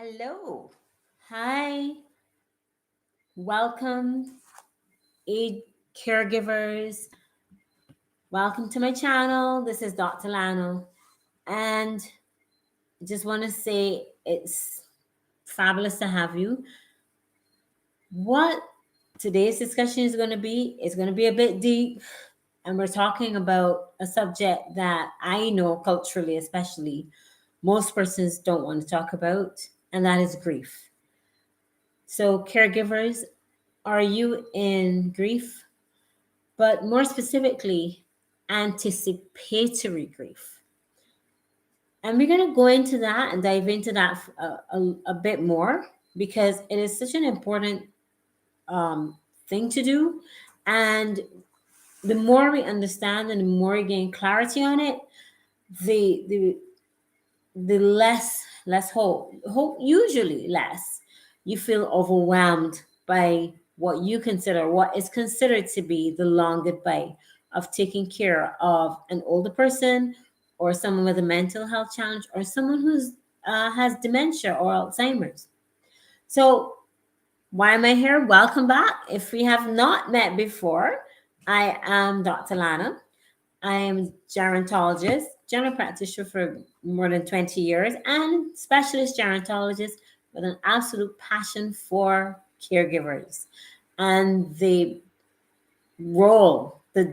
Hello. Hi. Welcome, aid caregivers. Welcome to my channel. This is Dr. Lana. And I just want to say it's fabulous to have you. What today's discussion is going to be is going to be a bit deep. And we're talking about a subject that I know culturally, especially, most persons don't want to talk about, and that is grief. So, caregivers, are you in grief? But more specifically, anticipatory grief. And we're going to go into that and dive into that a bit more because it is such an important um, thing to do. And the more we understand and the more we gain clarity on it, the the the less hope usually less you feel overwhelmed by what is considered to be the long goodbye of taking care of an older person or someone with a mental health challenge or someone who's has dementia or Alzheimer's. So why am I here? Welcome back. If we have not met before, I am Dr. Lana. I am gerontologist, general practitioner for more than 20 years, and specialist gerontologist with an absolute passion for caregivers and the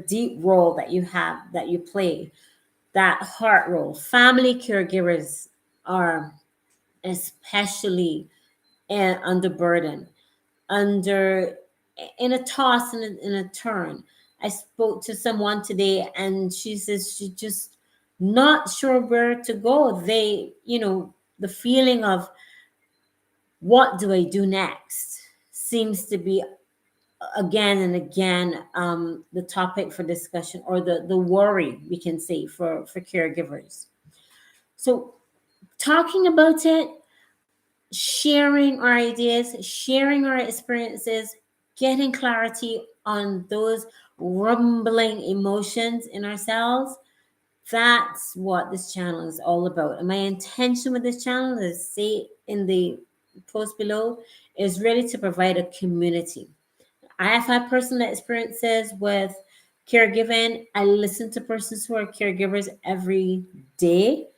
deep role that you have, that you play, that heart role. Family caregivers are especially under burden, under in a toss and in a turn. I spoke to someone today and she says she just not sure where to go. The feeling of what do I do next seems to be again and again the topic for discussion, or the worry, we can say, for caregivers. So talking about it, sharing our ideas, sharing our experiences, getting clarity on those rumbling emotions in ourselves. That's what this channel is all about. And my intention with this channel, is say in the post below, is really to provide a community. I have had personal experiences with caregiving. I listen to persons who are caregivers every day,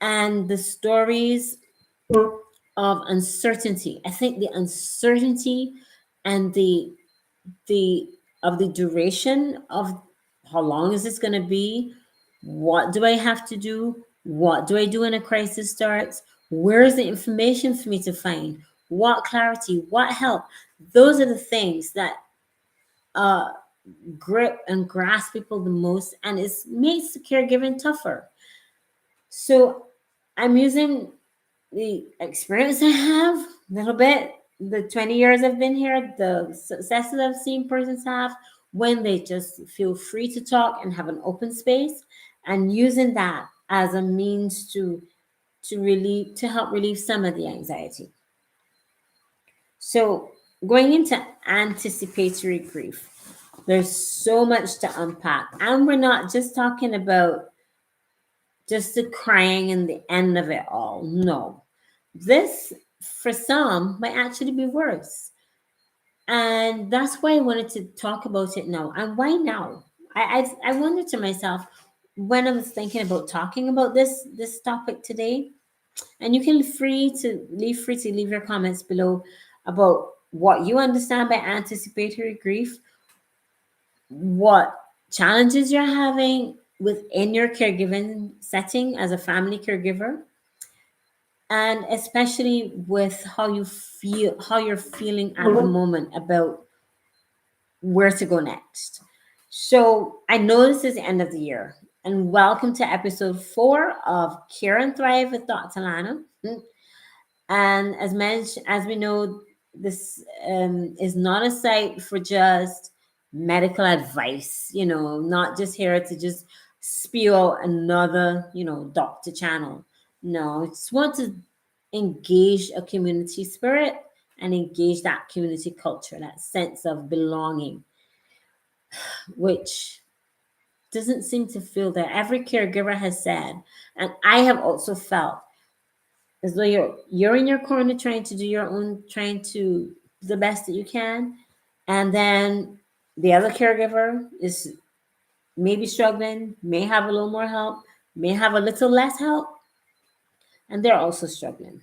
and the stories of uncertainty. I think the uncertainty and the of the duration of how long is this going to be? What do I have to do? What do I do when a crisis starts? Where is the information for me to find? What clarity? What help? Those are the things that uh, grip and grasp people the most, and it makes the caregiving tougher. So I'm using the experience I have a little bit, the 20 years I've been here, the successes I've seen persons have when they just feel free to talk and have an open space, and using that as a means to help relieve some of the anxiety. So going into anticipatory grief, there's so much to unpack, and we're not just talking about just the crying and the end of it all. No, this for some might actually be worse. And that's why I wanted to talk about it now. And why now? I wondered to myself when I was thinking about talking about this topic today. And you can free to leave your comments below about what you understand by anticipatory grief, what challenges you're having within your caregiving setting as a family caregiver, and especially with how you're feeling at the moment about where to go next. So I know this is the end of the year, and welcome to episode 4 of Care and Thrive with Dr. Lana. And as mentioned, as we know, this is not a site for just medical advice. Not just here to just spew out another, doctor channel. No, I just want to engage a community spirit and engage that community culture, that sense of belonging, which doesn't seem to feel there. Every caregiver has said, and I have also felt, as though you're in your corner trying to do your own, trying to do the best that you can, and then the other caregiver is maybe struggling, may have a little more help, may have a little less help, and they're also struggling,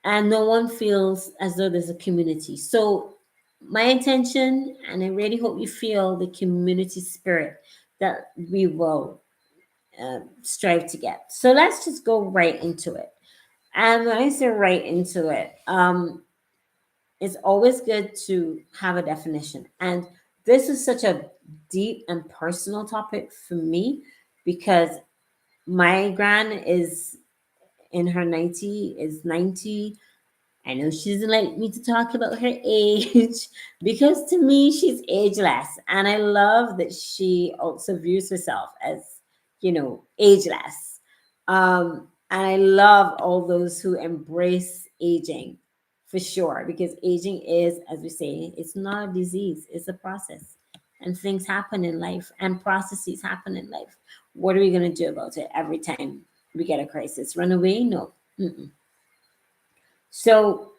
and no one feels as though there's a community. So my intention, and I really hope you feel the community spirit that we will strive to get. So let's just go right into it. And when I say right into it, it's always good to have a definition. And this is such a deep and personal topic for me because my gran is in her 90. I know she doesn't like me to talk about her age because to me she's ageless. And I love that she also views herself as, ageless. And I love all those who embrace aging for sure, because aging is, as we say, it's not a disease, it's a process. And things happen in life and processes happen in life. What are we going to do about it every time we get a crisis? Run away? No. Mm-mm. So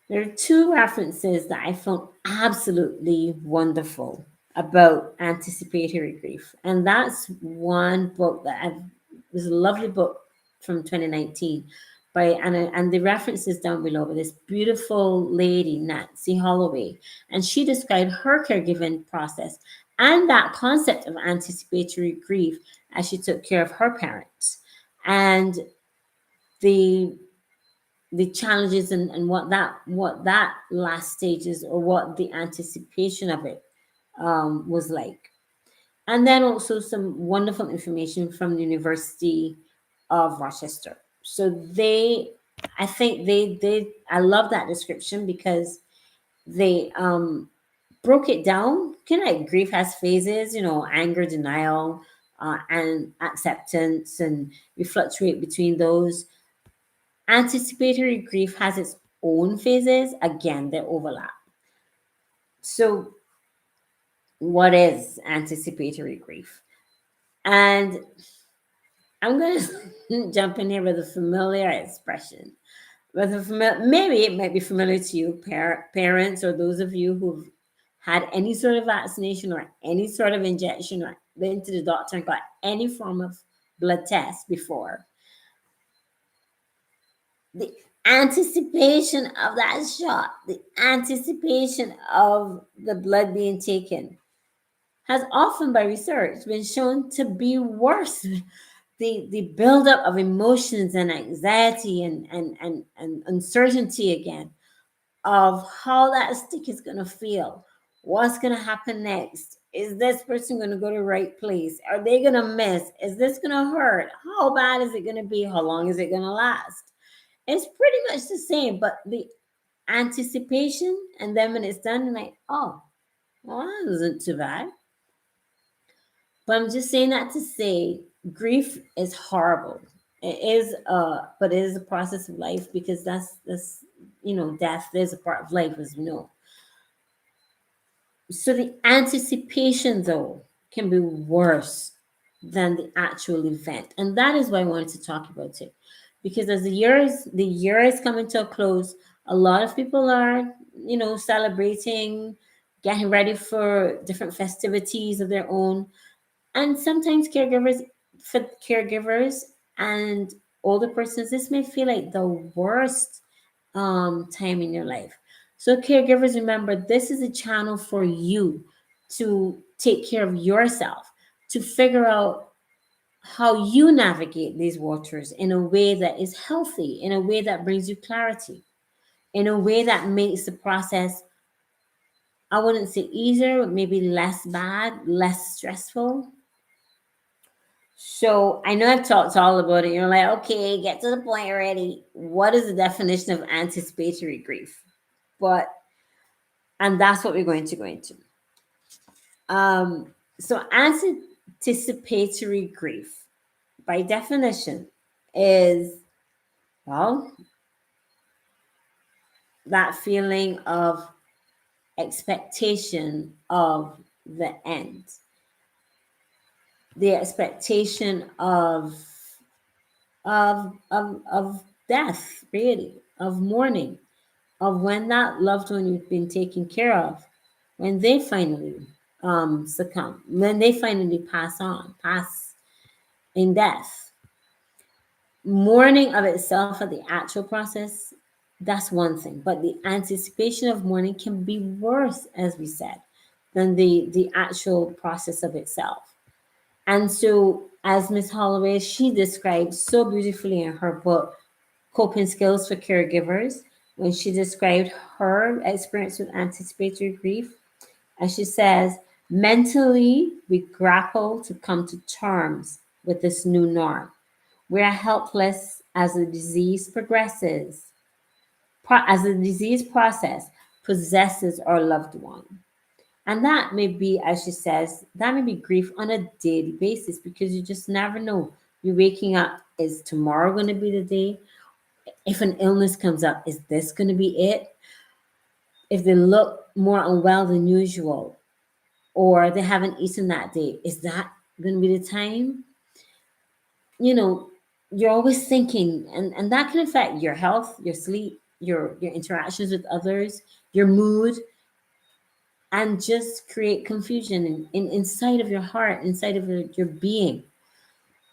there are two references that I found absolutely wonderful about anticipatory grief. And that's one book that I've, it was a lovely book from 2019 by, and the references down below, by this beautiful lady, Nancy Holloway. And she described her caregiving process and that concept of anticipatory grief as she took care of her parents. And the challenges, and what that last stage is, or what the anticipation of it was like. And then also some wonderful information from the University of Rochester. So I think I love that description because they broke it down. Kind of like grief has phases, anger, denial, and acceptance, and we fluctuate between those. Anticipatory grief has its own phases. Again, they overlap. So, what is anticipatory grief? And I'm going to jump in here with a familiar expression. Maybe it might be familiar to you, parents, or those of you who've had any sort of vaccination or any sort of injection or been to the doctor and got any form of blood test before. The anticipation of that shot, the anticipation of the blood being taken, has often by research been shown to be worse. The buildup of emotions and anxiety and uncertainty again of how that stick is going to feel. What's going to happen next? Is this person going to go to the right place? Are they going to miss? Is this going to hurt? How bad is it going to be? How long is it going to last? It's pretty much the same, but the anticipation, and then when it's done, like, oh, well, that wasn't too bad. But I'm just saying that to say grief is horrible. It is, but it is a process of life, because that's death is a part of life, as we know. So the anticipation, though, can be worse than the actual event, and that is why I wanted to talk about it. Because as the year is coming to a close, a lot of people are celebrating, getting ready for different festivities of their own, and sometimes caregivers and older persons, this may feel like the worst time in your life. So, caregivers, remember, this is a channel for you to take care of yourself, to figure out how you navigate these waters in a way that is healthy, in a way that brings you clarity, in a way that makes the process, I wouldn't say easier, but maybe less bad, less stressful. So I know I've talked all about it. You're like, okay, get to the point already. What is the definition of anticipatory grief? But and that's what we're going to go into. So anticipatory grief, by definition, is, well, that feeling of expectation of the end, the expectation of of death, really, of mourning, of when that loved one you've been taken care of, when they finally succumb, when they finally pass in death. Mourning of itself at the actual process, that's one thing, but the anticipation of mourning can be worse, as we said, than the actual process of itself. And so, as Miss Holloway, she described so beautifully in her book, Coping Skills for Caregivers, when she described her experience with anticipatory grief. And she says, mentally, we grapple to come to terms with this new norm. We are helpless as the disease progresses, as the disease process possesses our loved one. And that may be, as she says, that may be grief on a daily basis because you just never know. You're waking up, is tomorrow going to be the day? If an illness comes up, is this going to be it? If they look more unwell than usual or they haven't eaten that day, is that going to be the time? You know, you're always thinking, and that can affect your health, your sleep, your interactions with others, your mood, and just create confusion inside of your heart, inside of your being.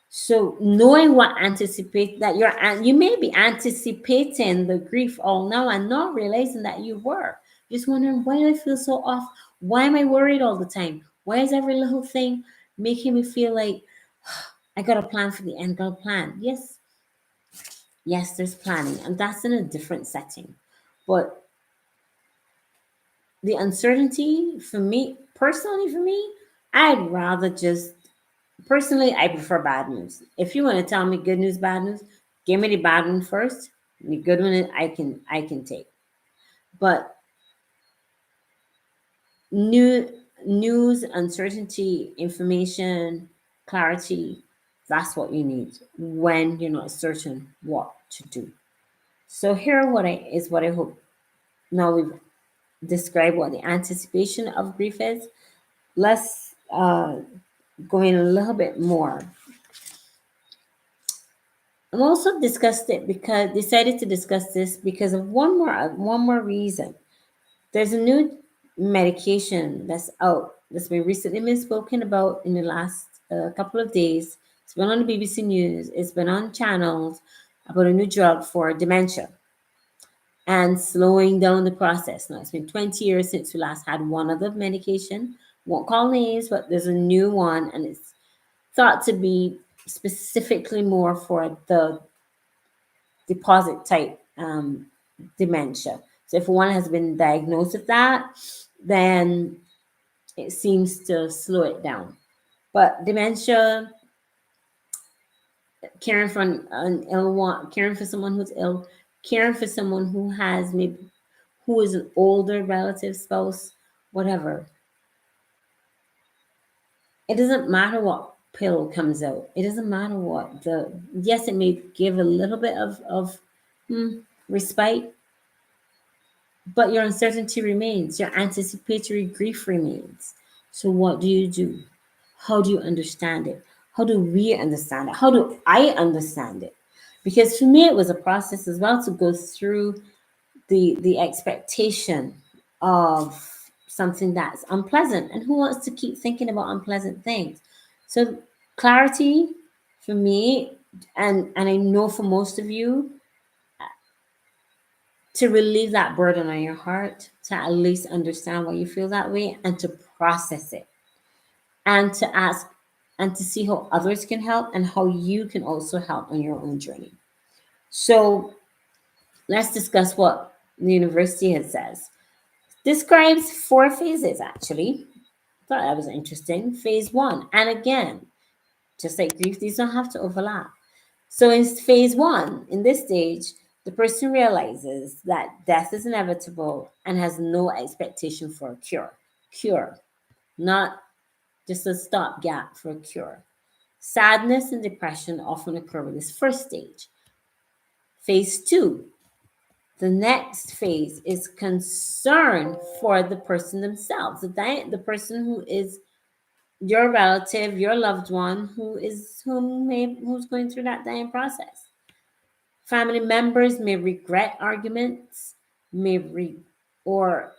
So knowing what anticipate that you may be anticipating the grief all now and not realizing that you were just wondering, why do I feel so off? Why am I worried all the time? Why is every little thing making me feel like I got a plan for the end? Got a plan? Yes, yes, there's planning, and that's in a different setting. But the uncertainty for me, personally, for me, I'd rather just personally, I prefer bad news. If you want to tell me good news, bad news, give me the bad one first. The good one I can take. But new news, uncertainty, information, clarity, that's what you need when you're not certain what to do. So here what I hope. Now we've described what the anticipation of grief is. Let's go in a little bit more. I'm also discussed it because decided to discuss this because of one more reason. There's a new medication that's out that's been recently been spoken about in the last couple of days. It's been on the BBC News. It's been on channels about a new drug for dementia and slowing down the process. Now it's been 20 years since we last had one other medication. Won't call names, but there's a new one, and it's thought to be specifically more for the deposit type dementia. So if one has been diagnosed with that, then it seems to slow it down. But dementia, caring for an ill one, caring for someone who's ill, caring for someone who has maybe who is an older relative, spouse, whatever. It doesn't matter what pill comes out. It doesn't matter what the yes, it may give a little bit of respite, but your uncertainty remains, your anticipatory grief remains. So, what do you do? How do you understand it? How do we understand it? How do I understand it? Because for me, it was a process as well to go through the expectation of something that's unpleasant. And who wants to keep thinking about unpleasant things? So, clarity for me, and I know for most of you, to relieve that burden on your heart, to at least understand why you feel that way and to process it and to ask and to see how others can help and how you can also help on your own journey. So let's discuss what the university has says. Describes 4 phases actually. Thought that was interesting. Phase one, and again, just like grief, these don't have to overlap. So in phase one, in this stage, the person realizes that death is inevitable and has no expectation for a cure. Cure, not just a stopgap for a cure. Sadness and depression often occur with this first stage. Phase two, the next phase is concern for the person themselves, the person who is your relative, your loved one who's going through that dying process. Family members may regret arguments, may re, or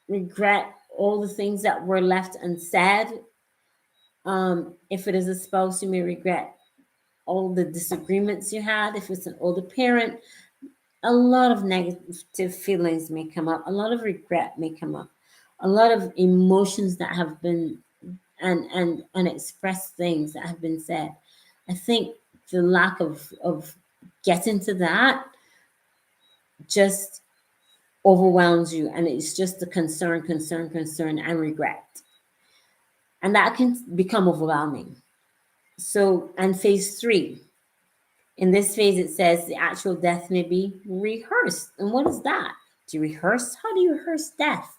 regret all the things that were left unsaid. If it is a spouse, you may regret all the disagreements you had. If it's an older parent, a lot of negative feelings may come up, a lot of regret may come up, a lot of emotions that have been and unexpressed things that have been said. I think the lack of getting to that just overwhelms you, and it's just the concern and regret, and that can become overwhelming. So, and phase three, in this phase, it says the actual death may be rehearsed. And what is that? Do you rehearse? How do you rehearse death?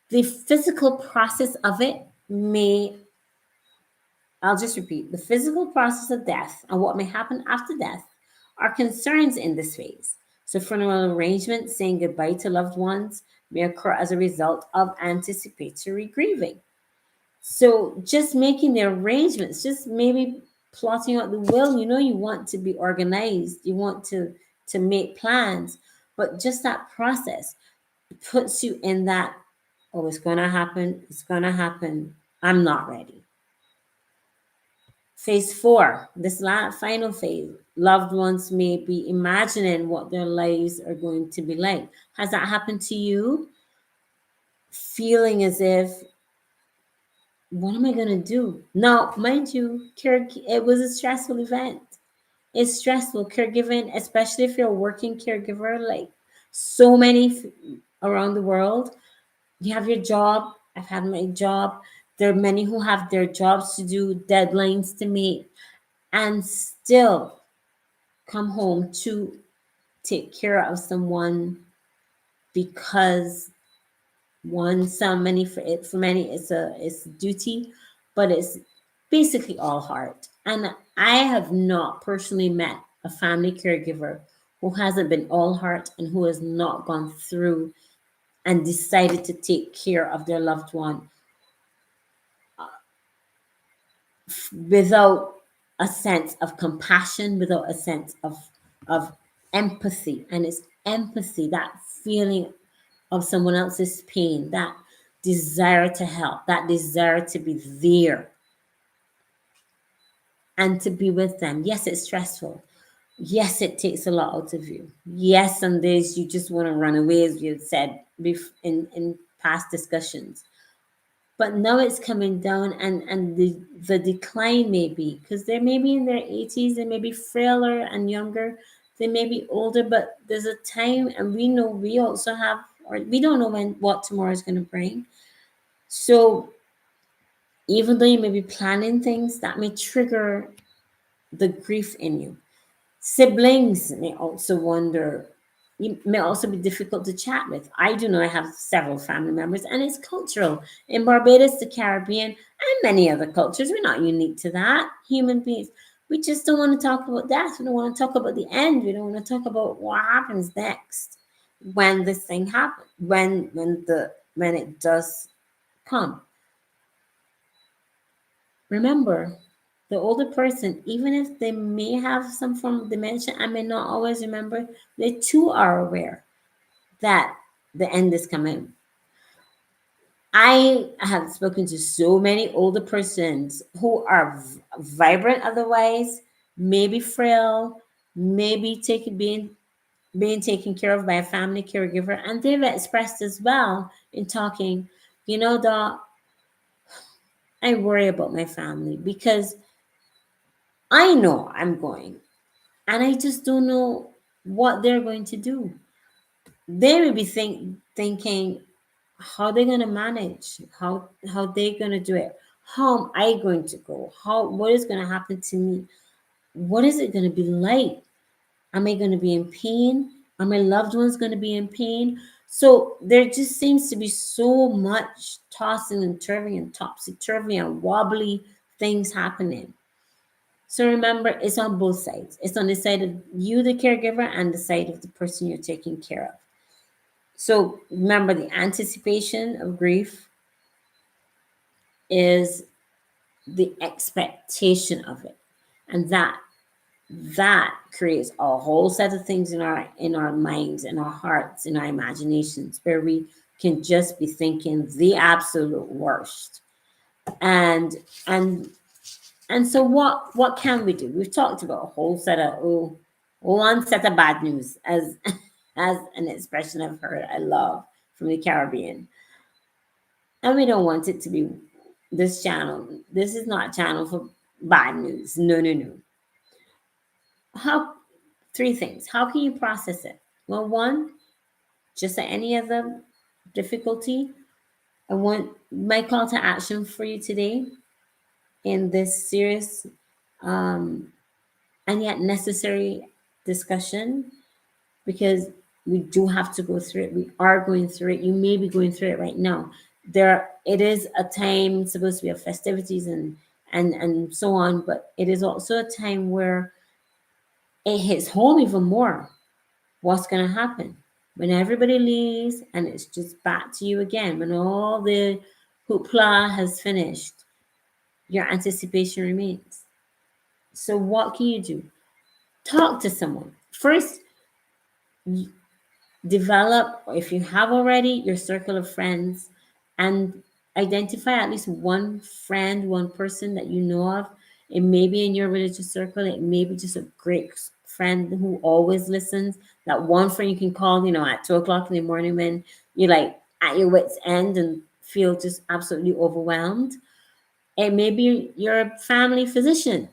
The physical process of it may, I'll just repeat, the physical process of death and what may happen after death are concerns in this phase. So, funeral arrangements, saying goodbye to loved ones, may occur as a result of anticipatory grieving. So just making the arrangements, just maybe plotting out the will, you want to be organized, you want to make plans, but just that process puts you in that, oh, it's gonna happen, it's gonna happen. I'm not ready. Phase four, this last final phase, loved ones may be imagining what their lives are going to be like. Has that happened to you? Feeling as if, what am I going to do? Now, mind you, it was a stressful event. It's stressful. Caregiving, especially if you're a working caregiver, like so many around the world, you have your job. I've had my job. There are many who have their jobs to do, deadlines to meet, and still come home to take care of someone because many for many it's a duty, but it's basically all heart. And I have not personally met a family caregiver who hasn't been all heart and who has not gone through and decided to take care of their loved one without a sense of compassion, without a sense of empathy. And it's empathy, that feeling of someone else's pain, that desire to help, that desire to be there and to be with them. Yes, it's stressful. Yes, it takes a lot out of you. Yes, some days you just want to run away, as you had said in past discussions. But now it's coming down, and the decline may be because they may be in their 80s, they may be frailer and younger, they may be older, but there's a time, and we know we also have, or we don't know what tomorrow is going to bring. So even though you may be planning things that may trigger the grief in you, siblings may also wonder, you may also be difficult to chat with. I do know I have several family members, and it's cultural. In Barbados, the Caribbean, and many other cultures, we're not unique to that. Human beings, we just don't want to talk about death. We don't want to talk about the end. We don't want to talk about what happens next when this thing happens, when it does come. Remember, the older person, even if they may have some form of dementia and may not always remember, they too are aware that the end is coming. I have spoken to so many older persons who are vibrant otherwise, maybe frail, maybe being taken care of by a family caregiver, and they've expressed as well in talking, Doc, I worry about my family because I know I'm going, and I just don't know what they're going to do. They may be thinking how they're going to manage, how they're going to do it. How am I going to go? What is going to happen to me? What is it going to be like? Am I going to be in pain? Are my loved ones going to be in pain? So there just seems to be so much tossing and turving and topsy turvy and wobbly things happening. So remember, it's on both sides. It's on the side of you, the caregiver, and the side of the person you're taking care of. So remember the anticipation of grief, is the expectation of it. And that creates a whole set of things in our minds, in our hearts, in our imaginations, where we can just be thinking the absolute worst. And and and so what can we do? We've talked about a whole set of one set of bad news, as as an expression I've heard I love from the Caribbean. And we don't want it to be this channel. This is not a channel for bad news. No, no, no. How Three things. How can you process it? Well, one, just like any other difficulty, I want my call to action for you today in this serious um, and yet necessary discussion, because we do have to go through it. We are going through it. You may be going through it right now. It is a time, it's supposed to be of festivities and so on, but it is also a time where it hits home even more. What's going to happen when everybody leaves and it's just back to you again? When all the hoopla has finished, your anticipation remains. So, what can you do? Talk to someone. First, develop, if you have already, your circle of friends, and identify at least one friend, one person that you know of. It may be in your religious circle, it may be just a great friend who always listens. That one friend you can call, at 2 o'clock in the morning when you're like at your wits' end and feel just absolutely overwhelmed. It may be your family physician.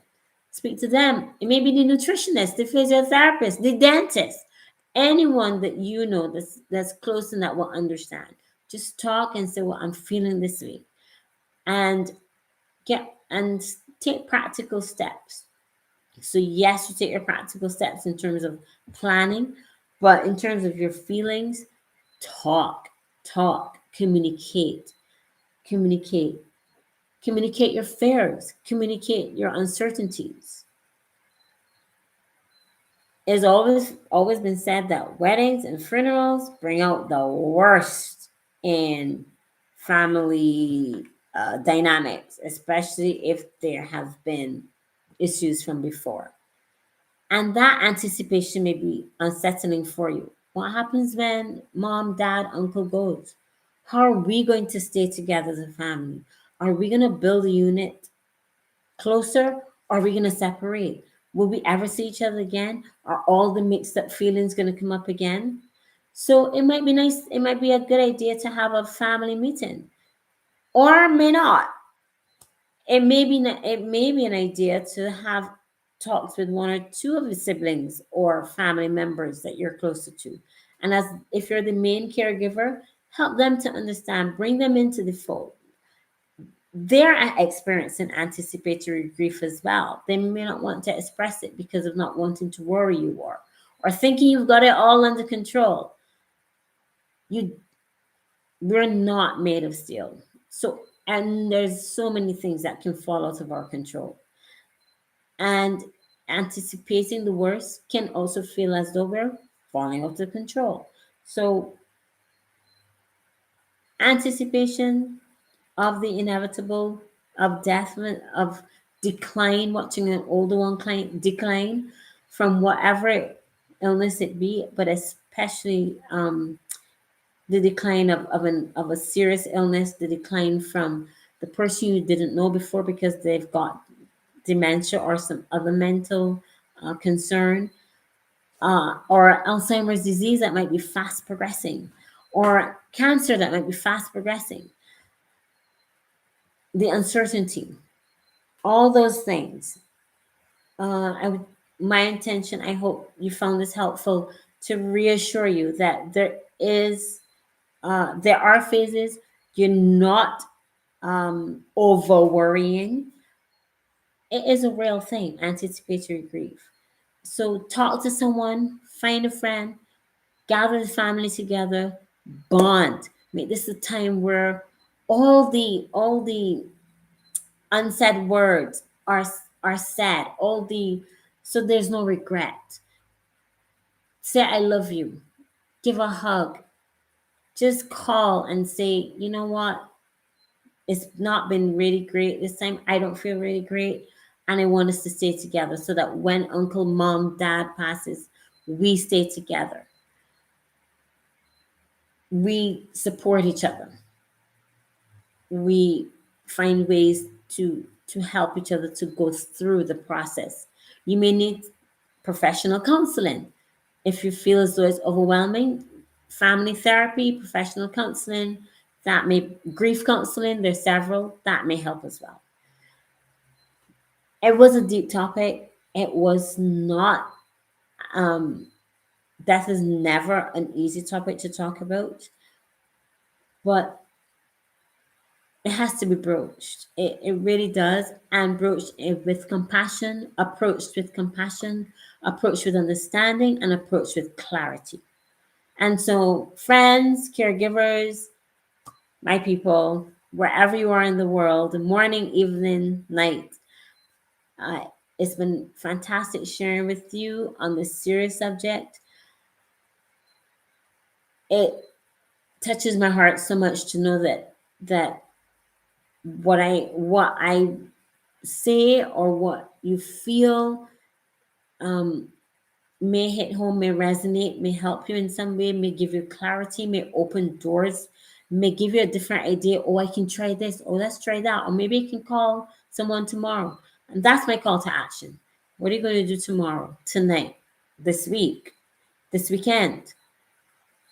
Speak to them. It may be the nutritionist, the physiotherapist, the dentist, anyone that you know that's close and that will understand. Just talk and say, "Well, I'm feeling this way," and take practical steps. So yes, you take your practical steps in terms of planning, but in terms of your feelings, talk, communicate, communicate, communicate your fears, communicate your uncertainties. It's always been said that weddings and funerals bring out the worst in family dynamics, especially if there have been issues from before. And that anticipation may be unsettling for you. What happens when mom, dad, uncle goes? How are we going to stay together as a family? Are we going to build a unit closer? Or are we going to separate? Will we ever see each other again? Are all the mixed up feelings going to come up again? So it might be nice, it might be a good idea to have a family meeting, or may not. It may be an idea to have talks with one or two of the siblings or family members that you're closer to. And as if you're the main caregiver, help them to understand, bring them into the fold. They're experiencing anticipatory grief as well. They may not want to express it because of not wanting to worry you, or thinking you've got it all under control. You We're not made of steel. So, and there's so many things that can fall out of our control. And anticipating the worst can also feel as though we're falling out of control. So, anticipation of the inevitable, of death, of decline, watching an older one decline from whatever illness it be, but especially the decline of a serious illness, the decline from the person you didn't know before because they've got dementia or some other mental concern, or Alzheimer's disease that might be fast progressing, or cancer that might be fast progressing, the uncertainty, all those things. I would, my intention, I hope you found this helpful, to reassure you that there are phases. You're not over worrying. It is a real thing, anticipatory grief. So talk to someone, find a friend, gather the family together, bond. Make this a time where all the unsaid words are said. So there's no regret. Say I love you. Give a hug. Just call and say, you know what? It's not been really great this time. I don't feel really great. And I want us to stay together so that when uncle, mom, dad passes, we stay together. We support each other. We find ways to help each other to go through the process. You may need professional counseling if you feel as though it's overwhelming. Family therapy, professional counseling, that may grief counseling, there's several that may help as well. It was a deep topic. It was not um death is never an easy topic to talk about, but it has to be broached. It really does. And broached with compassion, approached with understanding, and approached with clarity. And so, friends, caregivers, my people, wherever you are in the world, morning, evening, night, uh, it's been fantastic sharing with you on this serious subject. It touches my heart so much to know that what I say or what you feel um, may hit home, may resonate, may help you in some way, may give you clarity, may open doors, may give you a different idea. Oh, I can try this. Oh, let's try that. Or maybe I can call someone tomorrow. And that's my call to action. What are you going to do tomorrow, tonight, this week, this weekend?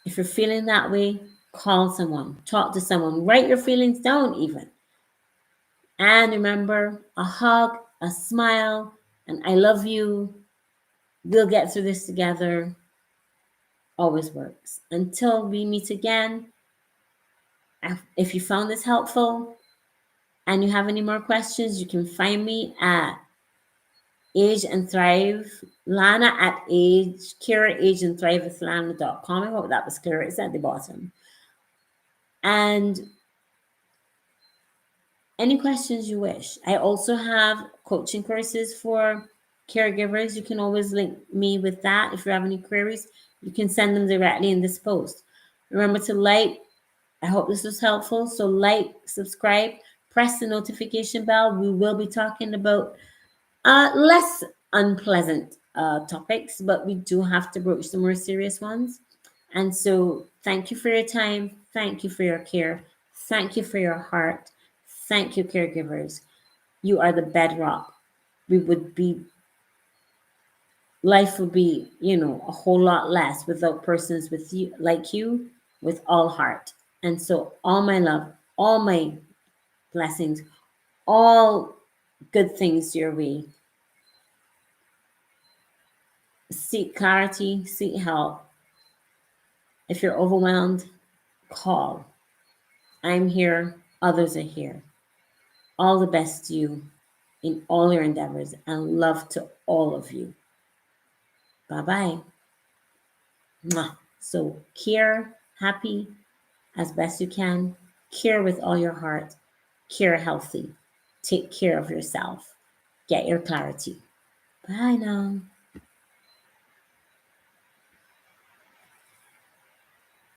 If you're feeling that way, call someone, talk to someone, write your feelings down, even. And remember, a hug, a smile, and I love you. We'll get through this together. Always works. Until we meet again, if you found this helpful and you have any more questions, you can find me at Age and Thrive, Lana at Age, Kira Age and Thrive with Lana.com. I hope that was clear. It's at the bottom. And any questions you wish. I also have coaching courses for caregivers. You can always link me with that. If you have any queries, you can send them directly in this post. Remember to like. I hope this was helpful. So like, subscribe, press the notification bell. We will be talking about less unpleasant topics, but we do have to broach the more serious ones. And so thank you for your time. Thank you for your care. Thank you for your heart. Thank you, caregivers. You are the bedrock. We would be, life would be, a whole lot less without persons with you, like you, with all heart. And so, all my love, all my blessings, all good things your way. Seek clarity, seek help. If you're overwhelmed, call. I'm here, others are here. All the best to you in all your endeavors, and love to all of you. Bye bye. So, care happy as best you can, care with all your heart, care healthy, take care of yourself, get your clarity. Bye now.